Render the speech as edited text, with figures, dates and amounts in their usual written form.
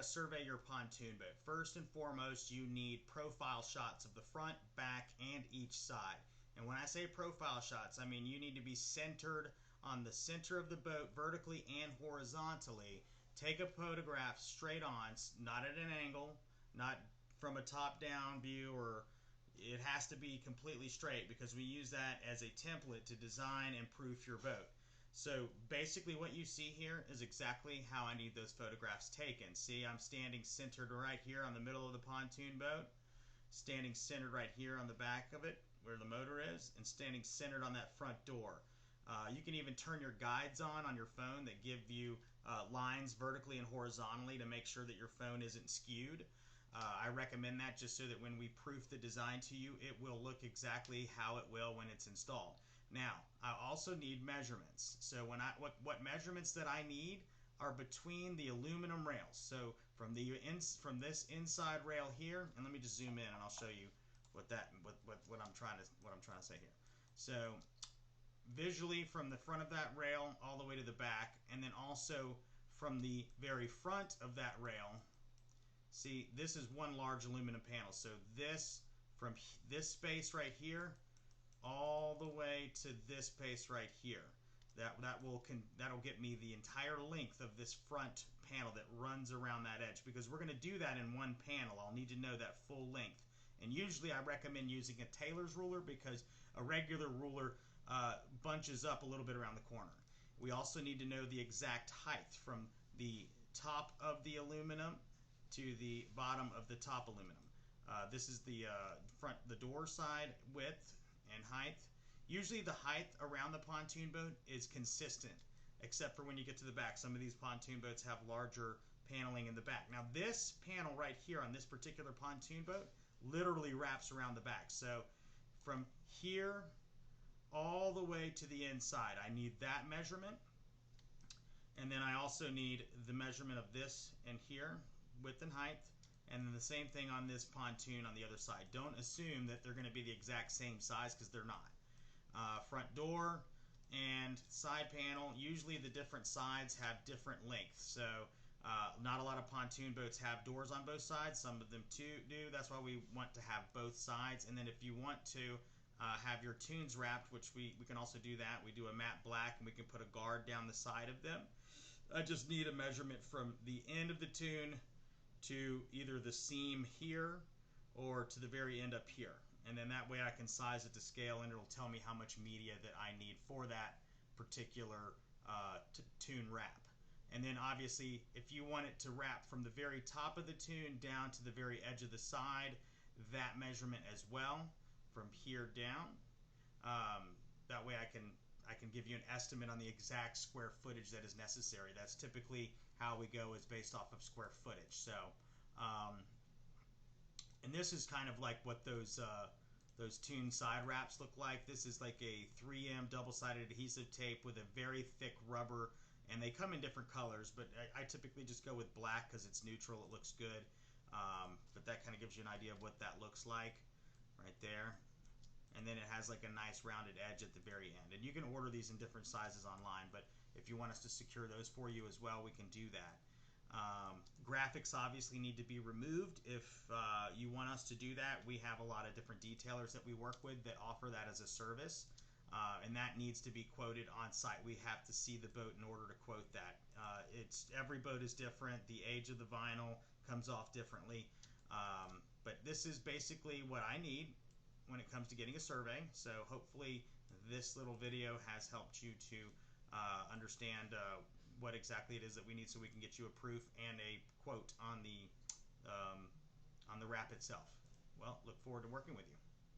to survey your pontoon boat, first and foremost, you need profile shots of the front, back, and each side. And when I say profile shots, I mean you need to be centered on the center of the boat vertically and horizontally. Take a photograph straight on, not at an angle, not from a top-down view, or it has to be completely straight because we use that as a template to design and proof your boat. So basically what you see here is exactly how I need those photographs taken. See, I'm standing centered right here on the middle of the pontoon boat, standing centered right here on the back of it where the motor is, and standing centered on that front door. You can even turn your guides on your phone that give you lines vertically and horizontally to make sure that your phone isn't skewed. I recommend that just so that when we proof the design to you, it will look exactly how it will when it's installed. Now, I also need measurements. So what measurements that I need are between the aluminum rails. So from this inside rail here, and let me just zoom in and I'll show you what I'm trying to say here. So visually from the front of that rail all the way to the back, and then also from the very front of that rail. See, this is one large aluminum panel. So this, from this space right here all the way to this space right here, that'll get me the entire length of this front panel that runs around that edge, because we're going to do that in one panel. I'll need to know that full length. And usually I recommend using a tailor's ruler because a regular ruler bunches up a little bit around the corner. We also need to know the exact height from the top of the aluminum to the bottom of the top aluminum. This is the the door side width and height. Usually the height around the pontoon boat is consistent, except for when you get to the back. Some of these pontoon boats have larger paneling in the back. Now this panel right here on this particular pontoon boat literally wraps around the back. So from here all the way to the inside, I need that measurement. And then I also need the measurement of this and here, width and height, and then the same thing on this pontoon on the other side. Don't assume that they're going to be the exact same size, because they're not. Front door and side panel, usually the different sides have different lengths. So not a lot of pontoon boats have doors on both sides. Some of them do. That's why we want to have both sides. And then if you want to have your tunes wrapped, which we can also do that. We do a matte black and we can put a guard down the side of them. I just need a measurement from the end of the tune to either the seam here or to the very end up here. And then that way I can size it to scale, and it'll tell me how much media that I need for that particular tune wrap. And then obviously if you want it to wrap from the very top of the tune down to the very edge of the side, that measurement as well from here down. That way I can give you an estimate on the exact square footage that is necessary. That's typically how we go, is based off of square footage. So, and this is kind of like what those tune side wraps look like. This is like a 3M double-sided adhesive tape with a very thick rubber, and they come in different colors, but I typically just go with black because it's neutral, it looks good. But that kind of gives you an idea of what that looks like right there. And then it has like a nice rounded edge at the very end. And you can order these in different sizes online, but if you want us to secure those for you as well, we can do that. Graphics obviously need to be removed. If you want us to do that, we have a lot of different detailers that we work with that offer that as a service. And that needs to be quoted on site. We have to see the boat in order to quote that. Every boat is different. The age of the vinyl comes off differently. But this is basically what I need when it comes to getting a survey. So hopefully this little video has helped you to understand what exactly it is that we need, so we can get you a proof and a quote on the wrap itself. Well, look forward to working with you.